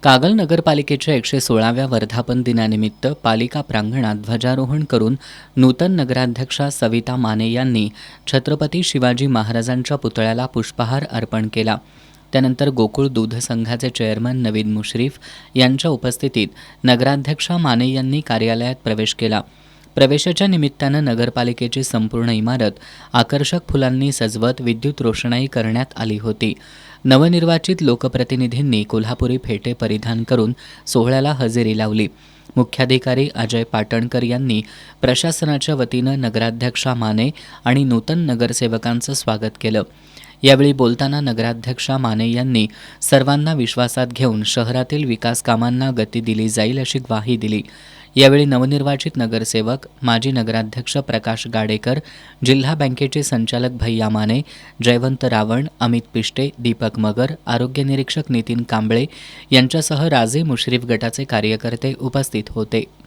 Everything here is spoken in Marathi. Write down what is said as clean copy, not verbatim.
कागल नगरपालिकेच्या 116व्या वर्धापन दिनानिमित्त पालिका प्रांगणात ध्वजारोहण करून नूतन नगराध्यक्षा सविता माने यांनी छत्रपती शिवाजी महाराजांच्या पुतळ्याला पुष्पहार अर्पण केला. त्यानंतर गोकुळ दूध संघाचे चेअरमन नवीद मुश्रीफ यांच्या उपस्थितीत नगराध्यक्षा माने यांनी कार्यालयात प्रवेश केला. प्रवेशाच्या निमित्तानं नगरपालिकेची संपूर्ण इमारत आकर्षक फुलांनी सजवत विद्युत रोषणाई करण्यात आली होती. नवनिर्वाचित लोकप्रतिनिधींनी कोल्हापुरी फेटे परिधान करून सोहळ्याला हजेरी लावली. मुख्याधिकारी अजय पाटणकर यांनी प्रशासनाच्या वतीनं नगराध्यक्षा माने आणि नूतन नगरसेवकांचं स्वागत केलं. यावेळी बोलताना नगराध्यक्षा माने यांनी सर्वांना विश्वासात घेऊन शहरातील विकास कामांना गती दिली जाईल अशी ग्वाही दिली. यावेळी नवनिर्वाचित नगरसेवक माजी नगराध्यक्ष प्रकाश गाडेकर, जिल्हा बँकेचे संचालक भैया माने, जयवंत रावण, अमित पिष्टे, दीपक मगर, आरोग्य निरीक्षक नितीन कांबळे यांच्यासह राजे मुश्रीफ गटाचे कार्यकर्ते उपस्थित होते.